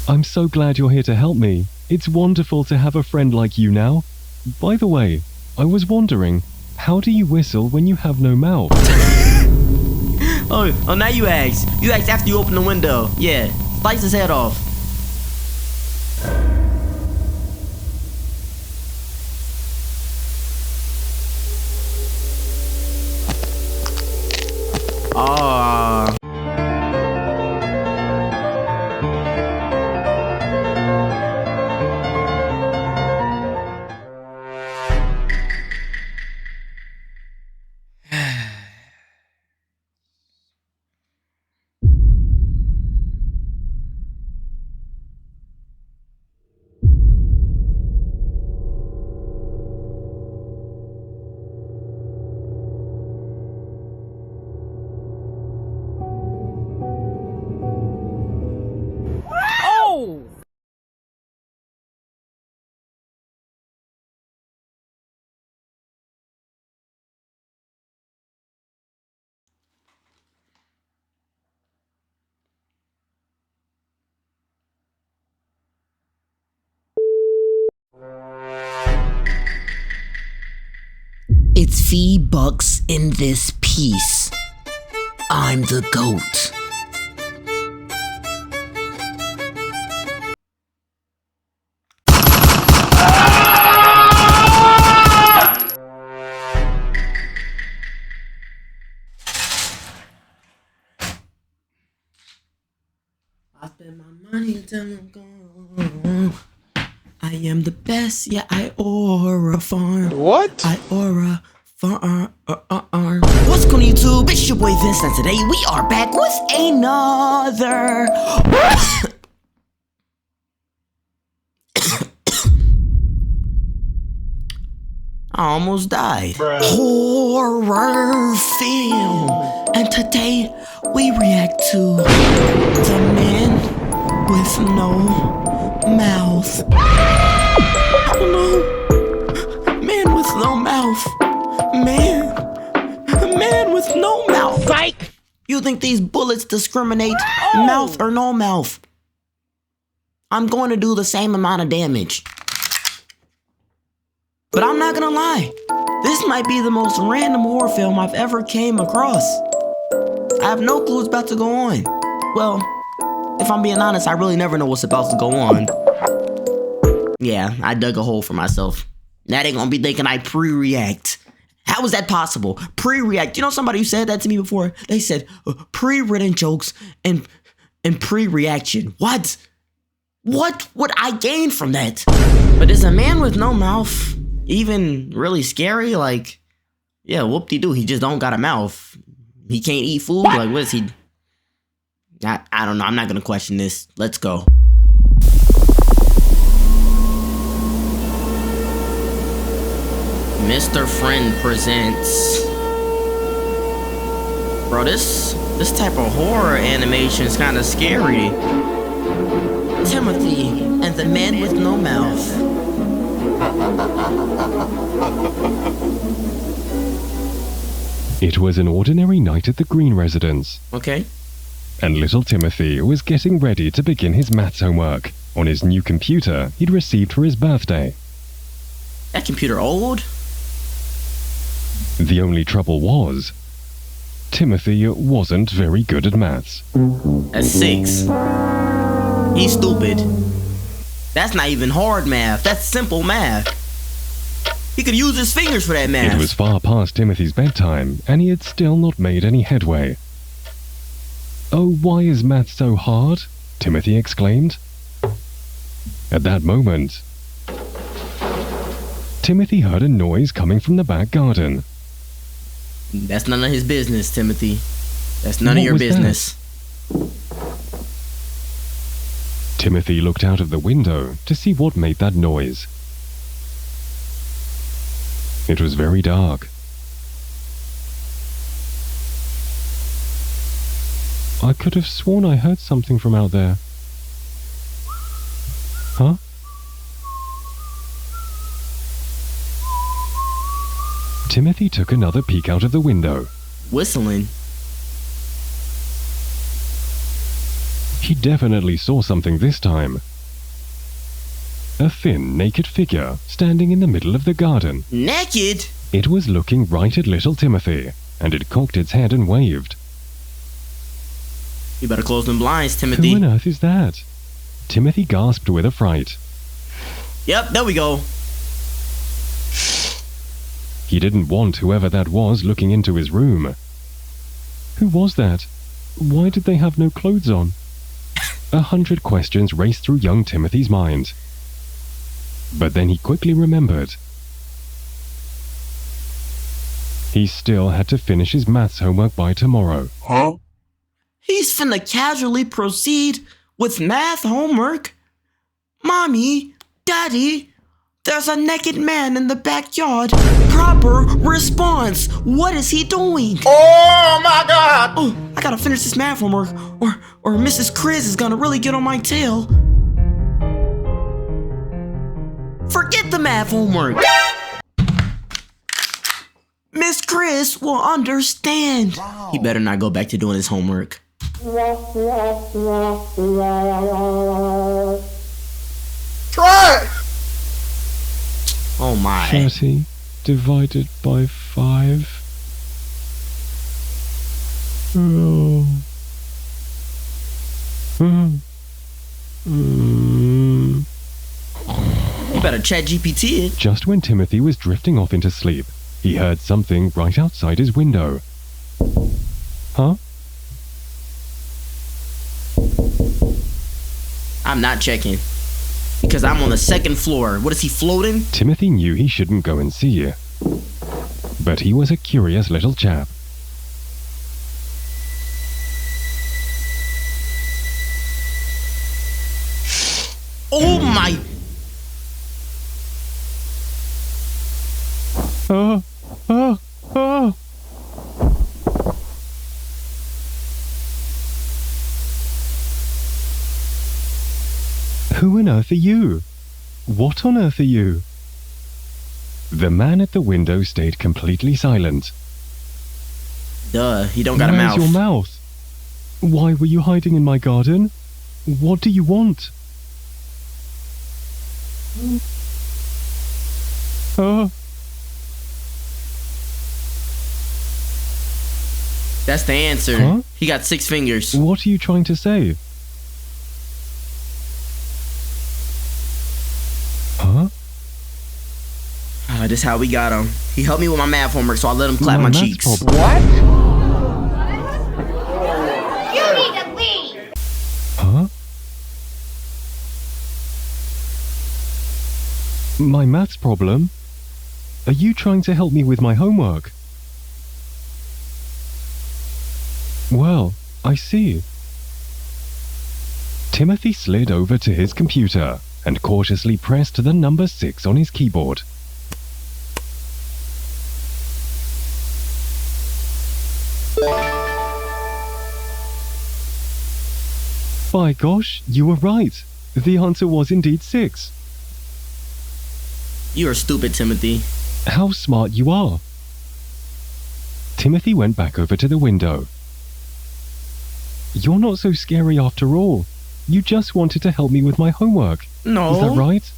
I'm so glad you're here to help me. It's wonderful to have a friend like you now. By the way, I was wondering, how do you whistle when you have no mouth? Oh, now you ask. You asked after you open the window. Yeah, slice his head off. Ah. It's V-Bucks in this piece. I'm the GOAT. I spend my money until I'm gone. I am the best, yeah, I aura farm. What? I aura farm. What's going on YouTube? It's your boy Vince, and today we are back with another I almost died. Horror film. And today we react to The Man with No Mouth. Oh no. Man with no mouth. Man with no mouth. Psych! You think these bullets discriminate mouth or no mouth? I'm going to do the same amount of damage. But I'm not gonna lie, this might be the most random horror film I've ever came across. I have no clue what's about to go on. Well, if I'm being honest, I really never know what's about to go on. Yeah, I dug a hole for myself. Now they gonna be thinking I pre-react. How is that possible? Pre-react. You know somebody who said that to me before? They said pre-written jokes and pre-reaction. What? What would I gain from that? But is a man with no mouth even really scary? Like, yeah, whoop-de-doo, he just don't got a mouth. He can't eat food? Like, what is he? I don't know. I'm not gonna question this. Let's go. Mr. Friend presents. Bro, this type of horror animation is kind of scary. Timothy and the Man with No Mouth. It was an ordinary night at the Green residence, Okay. and little Timothy was getting ready to begin his maths homework on his new computer he'd received for his birthday. That computer old? The only trouble was, Timothy wasn't very good at maths. That's 6. He's stupid. That's not even hard math. That's simple math. He could use his fingers for that math. It was far past Timothy's bedtime, and he had still not made any headway. "Oh, why is maths so hard?" Timothy exclaimed. At that moment, Timothy heard a noise coming from the back garden. That's none of his business, Timothy. That's none of What your was that? business. Timothy looked out of the window to see what made that noise. It was very dark. I could have sworn I heard something from out there. Huh? Timothy took another peek out of the window. Whistling. He definitely saw something this time. A thin, naked figure standing in the middle of the garden. Naked? It was looking right at little Timothy, and it cocked its head and waved. You better close them blinds, Timothy. Who on earth is that? Timothy gasped with affright. Yep, there we go. He didn't want whoever that was looking into his room. Who was that? Why did they have no clothes on? 100 questions raced through young Timothy's mind. But then he quickly remembered. He still had to finish his maths homework by tomorrow. Huh? He's finna casually proceed with math homework? Mommy, Daddy, there's a naked man in the backyard. Proper response. What is he doing? Oh my God! Oh, I gotta finish this math homework or Mrs. Chris is gonna really get on my tail. Forget the math homework. Miss Chris will understand. Wow. He better not go back to doing his homework. Try! Oh my. 30 divided by 5. Oh. You better chat GPT it. Just when Timothy was drifting off into sleep, he heard something right outside his window. Huh? I'm not checking. Because I'm on the second floor. What is he floating? Timothy knew he shouldn't go and see. But he was a curious little chap. Oh my. Oh, oh, oh. Who on earth are you? What on earth are you? The man at the window stayed completely silent. Duh, he don't got a Where's mouth. your mouth? Why were you hiding in my garden? What do you want? Oh. That's the answer. Huh? He got 6 fingers. What are you trying to say? Huh? This is how we got him. He helped me with my math homework, so I let him clap my maths cheeks. problem. What? You need to leave. Huh? My maths problem? Are you trying to help me with my homework? Well, I see. Timothy slid over to his computer and cautiously pressed the number 6 on his keyboard. By gosh, you were right. The answer was indeed 6. You are stupid, Timothy. How smart you are. Timothy went back over to the window. You're not so scary after all. You just wanted to help me with my homework. No. Is that right?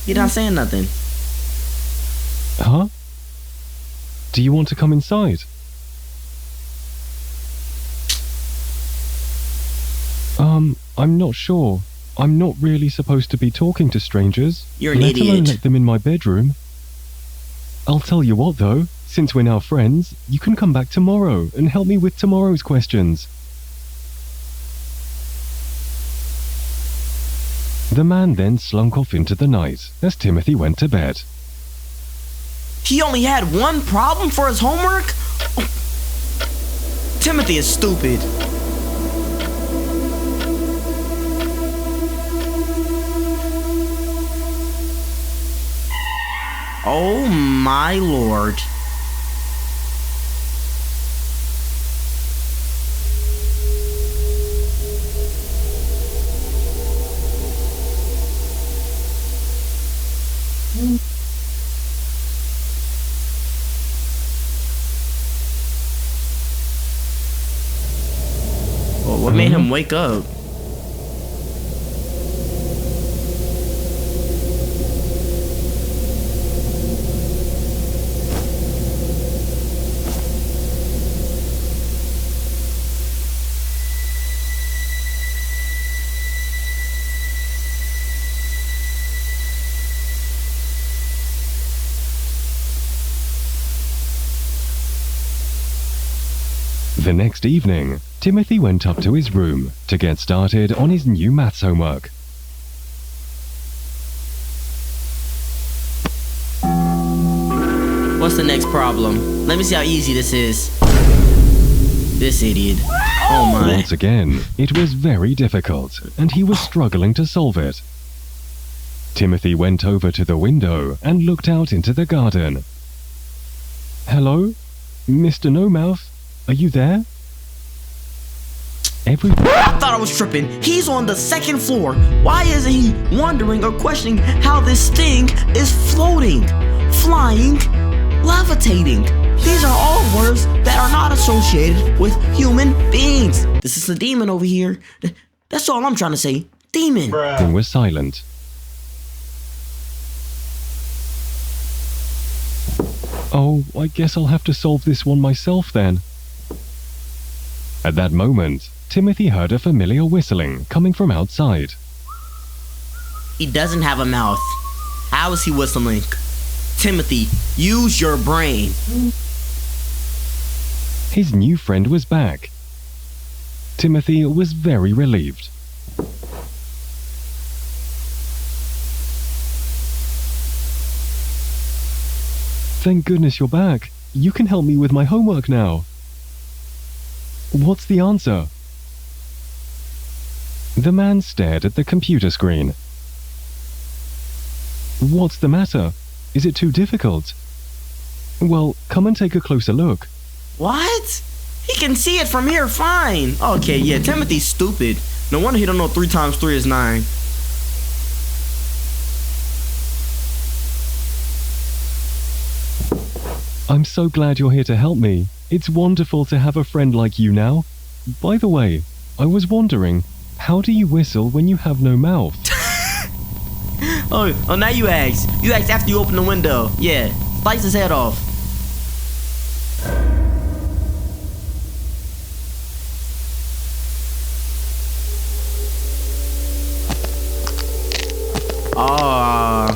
You're not saying nothing. Huh? Do you want to come inside? I'm not sure. I'm not really supposed to be talking to strangers. You're an let alone idiot. let them in my bedroom. I'll tell you what though, since we're now friends, you can come back tomorrow and help me with tomorrow's questions. The man then slunk off into the night as Timothy went to bed. He only had one problem for his homework? Oh. Timothy is stupid. Oh my lord. What made him wake up? The next evening, Timothy went up to his room to get started on his new maths homework. What's the next problem? Let me see how easy this is. This idiot. Oh my. Once again, it was very difficult, and he was struggling to solve it. Timothy went over to the window and looked out into the garden. Hello? Mr. No Mouth? Are you there? I thought I was tripping. He's on the second floor. Why isn't he wondering or questioning how this thing is floating, flying, levitating? These are all words that are not associated with human beings. This is a demon over here. That's all I'm trying to say. Demon. He was silent. Oh, I guess I'll have to solve this one myself then. At that moment, Timothy heard a familiar whistling coming from outside. He doesn't have a mouth. How is he whistling? Timothy, use your brain. His new friend was back. Timothy was very relieved. Thank goodness you're back. You can help me with my homework now. What's the answer? The man stared at the computer screen. What's the matter? Is it too difficult? Well, come and take a closer look. What? He can see it from here fine. Okay, yeah, Timothy's stupid. No wonder he don't know 3 times 3 is 9. I'm so glad you're here to help me. It's wonderful to have a friend like you now. By the way, I was wondering, how do you whistle when you have no mouth? Oh, now you ask. You ask after you open the window. Yeah, slice his head off. Oh.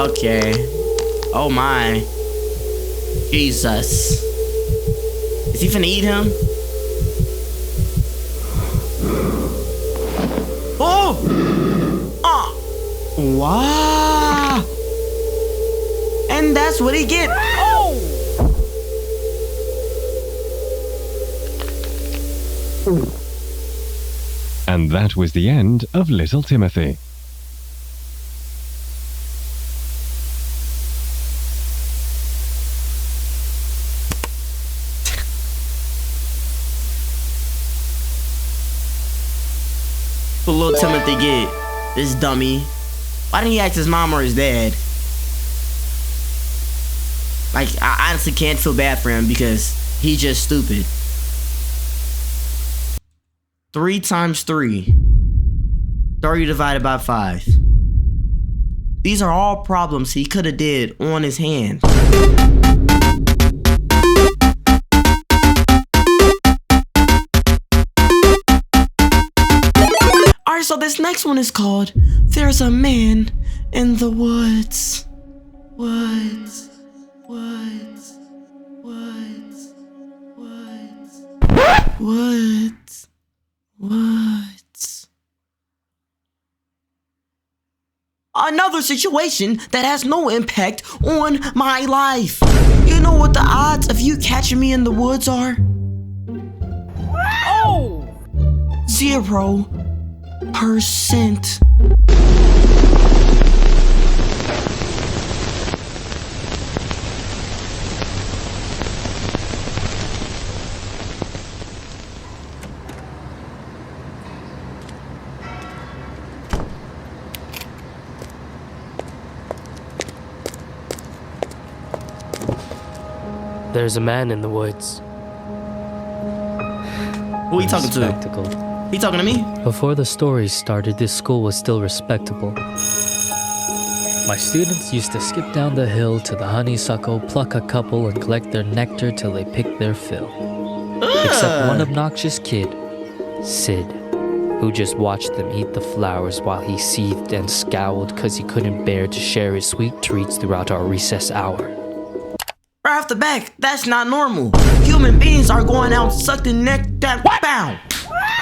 Okay. Oh my. Jesus. Is he finna eat him? Oh! Wow! And that's what he get. Oh! And that was the end of Little Timothy. What little Timothy get? This dummy. Why didn't he ask his mom or his dad? Like, I honestly can't feel bad for him because he's just stupid. 3 times 3. 30 divided by 5. These are all problems he could have did on his hand. Alright, so this next one is called There's a Man in the Woods. Woods. Woods. Woods. Woods. Woods. Woods. Another situation that has no impact on my life. You know what the odds of you catching me in the woods are? Oh! 0%. There's a man in the woods. Who he talking to? respectable. He talking to me? Before the stories started, this school was still respectable. My students used to skip down the hill to the honeysuckle, pluck a couple, and collect their nectar till they picked their fill. Except one obnoxious kid, Sid, who just watched them eat the flowers while he seethed and scowled because he couldn't bear to share his sweet treats throughout our recess hour. Right off the back, that's not normal. Human beings are going out sucking nectar. Bow.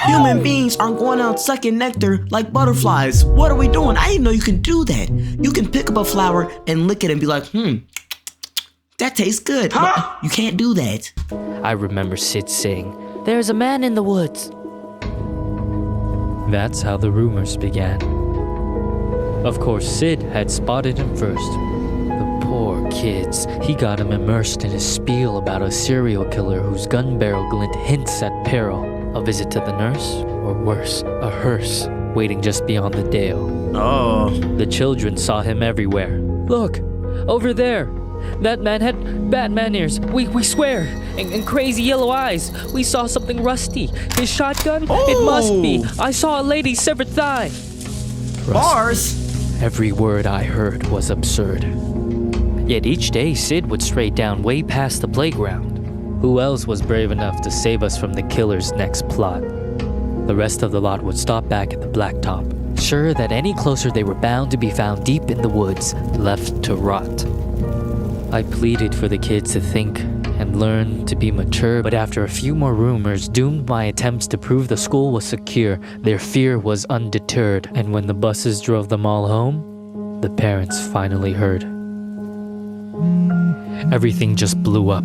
Human beings are going out sucking nectar like butterflies. What are we doing? I didn't know you can do that. You can pick up a flower and lick it and be like, that tastes good. But you can't do that. I remember Sid saying, "There's a man in the woods." That's how the rumors began. Of course, Sid had spotted him first. The poor kids. He got him immersed in his spiel about a serial killer whose gun barrel glint hints at peril. A visit to the nurse, or worse, a hearse, waiting just beyond the dale. Oh. The children saw him everywhere. "Look, over there. That man had Batman ears. We swear. And crazy yellow eyes. We saw something rusty. His shotgun? It must be. I saw a lady's severed thigh." Bars? Every word I heard was absurd. Yet each day, Sid would stray down way past the playground. Who else was brave enough to save us from the killer's next plot? The rest of the lot would stop back at the blacktop, sure that any closer they were bound to be found deep in the woods, left to rot. I pleaded for the kids to think and learn to be mature, but after a few more rumors doomed my attempts to prove the school was secure, their fear was undeterred, and when the buses drove them all home, the parents finally heard. Everything just blew up.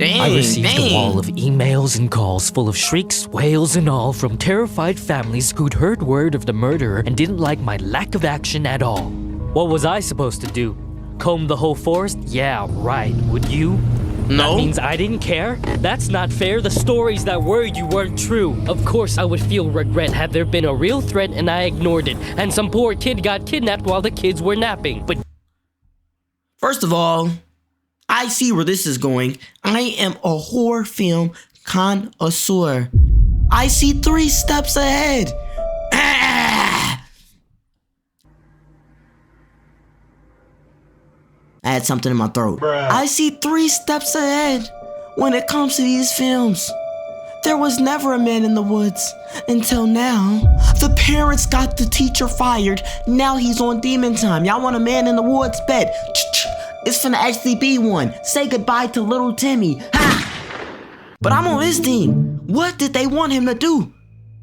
I received a wall of emails and calls full of shrieks, wails, and all from terrified families who'd heard word of the murderer and didn't like my lack of action at all. What was I supposed to do? Comb the whole forest? Yeah, right. Would you? No. That means I didn't care? That's not fair. The stories that worried you weren't true. Of course I would feel regret had there been a real threat and I ignored it, and some poor kid got kidnapped while the kids were napping. But First of all, I see where this is going. I am a horror film connoisseur. I see 3 steps ahead. Ah! I had something in my throat. I see 3 steps ahead when it comes to these films. There was never a man in the woods until now. The parents got the teacher fired. Now he's on demon time. Y'all want a man in the woods? Bet. It's finna actually be one. Say goodbye to little Timmy. Ha! But I'm on his team. What did they want him to do?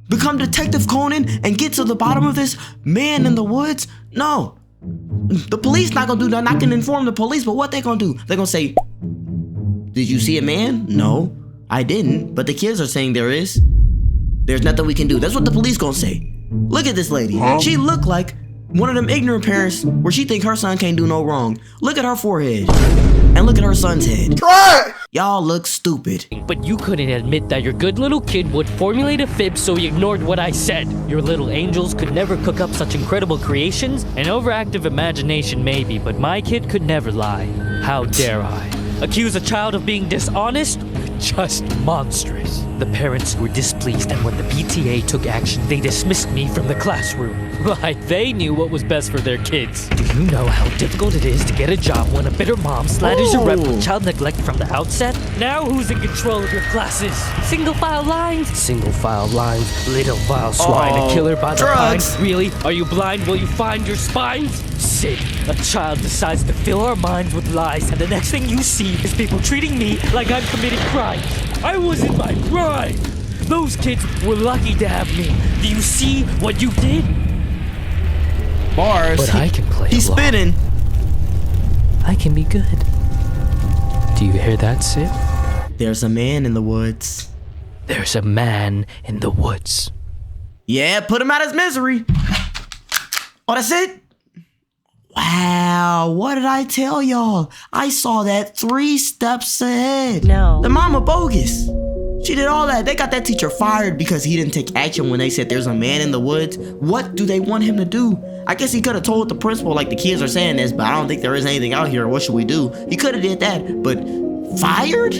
Become Detective Conan and get to the bottom of this man in the woods? No. The police not gonna do nothing. I can inform the police, but what they gonna do? They gonna say, "Did you see a man?" No, I didn't. But the kids are saying there is. There's nothing we can do. That's what the police gonna say. Look at this lady. She look like one of them ignorant parents where she think her son can't do no wrong. Look at her forehead. And look at her son's head. Try it! Y'all look stupid. But you couldn't admit that your good little kid would formulate a fib, so you ignored what I said. Your little angels could never cook up such incredible creations. An overactive imagination maybe, but my kid could never lie. How dare I? Accuse a child of being dishonest? Just monstrous. The parents were displeased, and when the PTA took action, they dismissed me from the classroom. Like they knew what was best for their kids. Do you know how difficult it is to get a job when a bitter mom slatters your rep with child neglect from the outset? Now who's in control of your classes? Single file lines? Single file lines. Little file swine, a killer by the drugs. pine. Really? Are you blind? Will you find your spines? Sid, a child decides to fill our minds with lies, and the next thing you see is people treating me like I'm committing crimes. I was in my prime. Those kids were lucky to have me. Do you see what you did? Bars. But I can play He's along. spinning. I can be good. Do you hear that, Sid? There's a man in the woods. There's a man in the woods. Yeah, put him out of his misery. Oh, that's it? Wow, what did I tell y'all? I saw that 3 steps ahead. No. The mama bogus. She did all that. They got that teacher fired because he didn't take action when they said there's a man in the woods. What do they want him to do? I guess he could have told the principal like the kids are saying this, but I don't think there is anything out here. What should we do? He could have did that, but fired?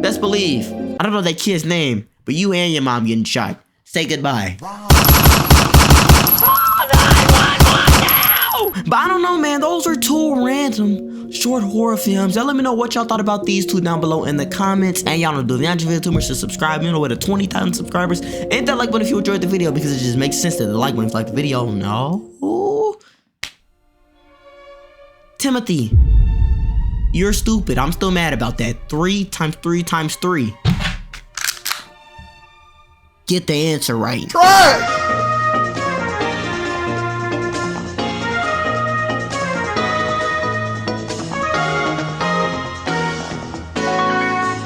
Best believe. I don't know that kid's name, but you and your mom getting shot. Say goodbye. But I don't know, man. Those are two random short horror films. Y'all let me know what y'all thought about these two down below in the comments. And y'all know, do the video too much to subscribe. You know, with 20,000 subscribers. Hit that like button if you enjoyed the video, because it just makes sense that the like button if you like the video. No. Timothy, you're stupid. I'm still mad about that. 3 times 3 times 3. Get the answer right. Try it.